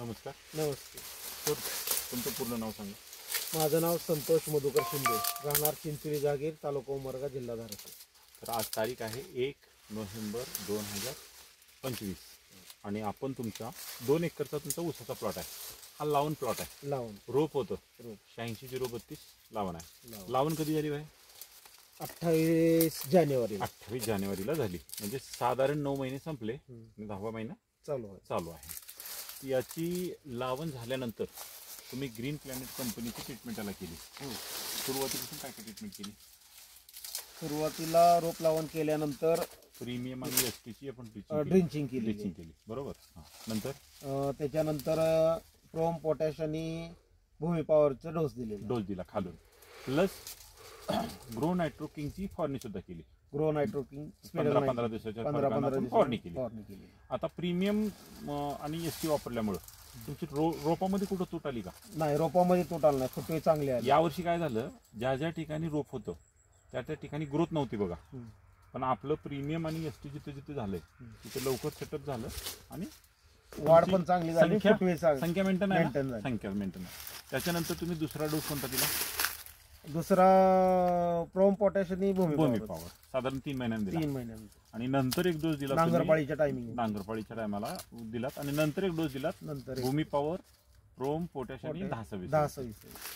नमस्कार. नमस्ते. सर, तुमचं पूर्ण नाव सांगा. माझं नाव संतोष मधुकर शिंदे, राहणार चिंचोली जागीर, तालुका उमरगा, जिल्हा धाराशिव. तर आज तारीख आहे 1 नोव्हेंबर 2025 आणि आपण तुमचा 2 एकरचा तुमचा ऊसाचा प्लॉट आहे. हा लावून प्लॉट आहे. लावून रोप होतं रोप 86-032 लावण आहे. लावण कधी झाली आहे? 28 जानेवारी 28 जानेवारीला झाली. म्हणजे साधारण 9 महिने संपले आणि 10वा महिना चालू आहे. याची लावण झाल्यानंतर तुम्ही ग्रीन प्लॅनेट कंपनीची ट्रीटमेंट याला केली. सुरुवातीपासून काय काय ट्रीटमेंट केली? सुरुवातीला रोप लावण केल्यानंतर प्रीमियम आणि एसटीची आपण ड्रिंचिंग केली. बरोबर. नंतर त्याच्यानंतर प्रोम, पोटॅश आणि भूमी पॉवरचा डोस दिला खालून. प्लस ग्रो नायट्रो किंगची फवारणी सुद्धा केली. ग्रो नायट्रो किंग 15 दिवसाच्या फवारणी केली. आता प्रीमियम आणि एसटी वापरल्यामुळे तुमची रोपामध्ये कुठं तूट आली का? नाही, रोपामध्ये तूट आला नाही. फुटवे चांगले आले. यावर्षी काय झालं, ज्या ज्या ठिकाणी रोप होतं त्या त्या ठिकाणी ग्रोथ नव्हती बघा. पण आपलं प्रीमियम आणि एसटी जिथे जिथे झालंय तिथे लवकर सेटअप झालं आणि वाढ पण चांगली झाली. संख्या मेंटेन. त्याच्यानंतर तुम्ही दुसरा डोस कोणता दिला? दुसरा प्रोम, पोटॅश आणि भूमी पॉवर साधारण 3 महिन्यांनी दिला. 3 महिन्यांनी. आणि नंतर एक डोस दिला नांगरपाळीच्या टायमाला दिलात. आणि नंतर एक डोस दिलात भूमी पॉवर, प्रोम, पोटॅश आणि 10-20.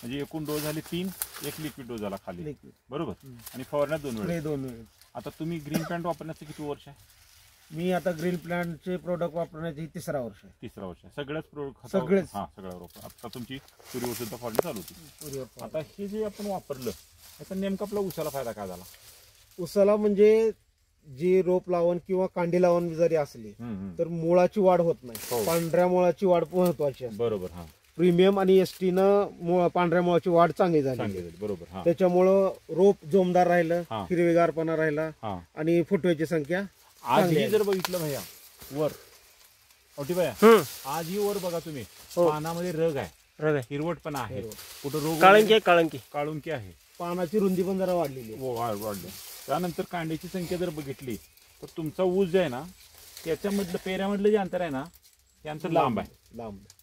म्हणजे एकूण डोस झाले 3. एक लिक्विड डोस झाला खाली. बरोबर. आणि फवारण्यात 2 वेळेस. आता तुम्ही ग्रीन प्लॅन्ट वापरण्याचं किती वर्ष आहे? मी आता ग्रीन प्लॅन्टचे प्रोडक्ट वापरण्याचे 3रा वर्ष आहे. सगळ्याच प्रोडक्ट सगळेच. सगळ्या रोप. आता तुमची सूर्यवर सुद्धा फवारणी चालू होती. आता हे जे आपण वापरलं त्याचा नेमका आपला उसाला फायदा काय झाला? उसाला म्हणजे जी रोप लावण किंवा कांडी लावण जरी असली तर मुळाची वाढ होत नाही. पांढऱ्या मुळाची वाढ महत्वाची आहे. बरोबर. प्रीमियम आणि एसटी न पांढऱ्या मुळाची वाढ चांगली झाली. बरोबर. त्याच्यामुळं रोप जोमदार राहिलं, हिरवेगारपणा राहिला आणि फुटव्याची संख्या. आजही जर बघितलं भैया वर भैया, आजही वर बघा तुम्ही, पानामध्ये रग आहे, हिरवटपणा आहे. कुठं रोग काळुंकी आहे. पानाची रुंदी पण जरा वाढलेली वाढली. त्यानंतर कांड्याची संख्या जर बघितली तर तुमचा ऊस जे आहे ना त्याच्यामधलं पेऱ्यामधलं जे अंतर आहे ना ते अंतर लांब आहे.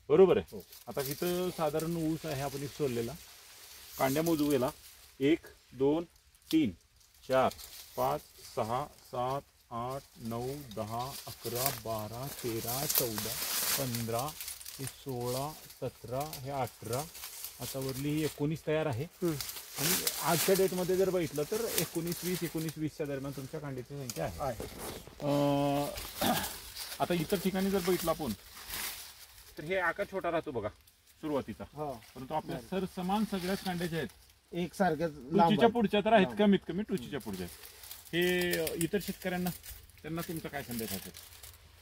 बरोबर आहे. आता इथं साधारण ऊस आहे आपण सोडलेला. कांड्या मोजू गेला 1, 2, 3, 4, 5, 6, 7, 8, 9, 10, 11, 12, 13, 14, 15, 16, 17, 18. आता वरली ही 19 तयार आहे. आणि आजच्या डेटमध्ये जर बघितलं तर 19-20 दरम्यान तुमच्या कांड्याची संख्या आहे. आता इतर ठिकाणी जर बघितलं आपण तर हे आकार छोटा राहतो बघा सुरुवातीचा. परंतु आपल्या सर समान सगळ्याच कांड्याच्या आहेत. एकसारख्याच टुचीच्या पुढच्या तर आहेत, कमीत कमी टुचीच्या पुढच्या आहेत. हे इतर शेतकऱ्यांना त्यांना तुमचा काय संदेश आहे?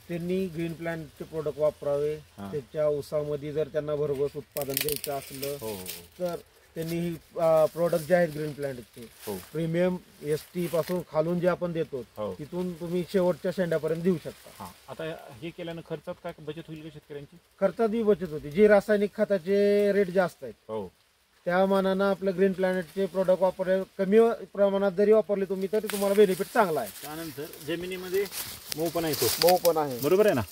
त्यांनी ग्रीन प्लॅन्टचे प्रोडक्ट वापरावे. त्याच्या ऊसामध्ये जर त्यांना भरघोस उत्पादन द्यायचं असलं तर त्यांनी ही प्रोडक्ट जे आहेत ग्रीन प्लॅन्टचे प्रीमियम एसटी पासून खालून जे आपण देतो तिथून तुम्ही शेवटच्या शेंड्यापर्यंत देऊ शकता. आता हे केल्यानं खर्चात काय बचत होईल का शेतकऱ्यांची? खर्चातही बचत होती. जे रासायनिक खताचे रेट जास्त आहेत त्या मानानं आपलं ग्रीन प्लॅनेटचे प्रोडक्ट वापरले कमी प्रमाणात जरी वापरले तुम्ही तरी तुम्हाला बेनिफिट चांगला आहे. त्यानंतर जमिनीमध्ये मऊ पण आहे. बरोबर आहे ना.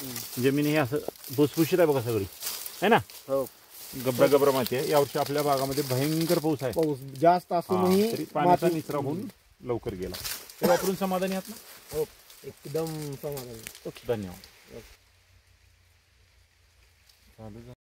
जमिनी हे असं भुसभुशीत आहे बघा सगळी आहे ना. गब्रा माती आहे. यावर्षी आपल्या भागामध्ये भयंकर पाऊस आहे. पाऊस जास्त असूनही पाण्याचा निचरा होऊन लवकर गेला. ते वापरून समाधानी आहात ना? एकदम समाधानी. धन्यवाद.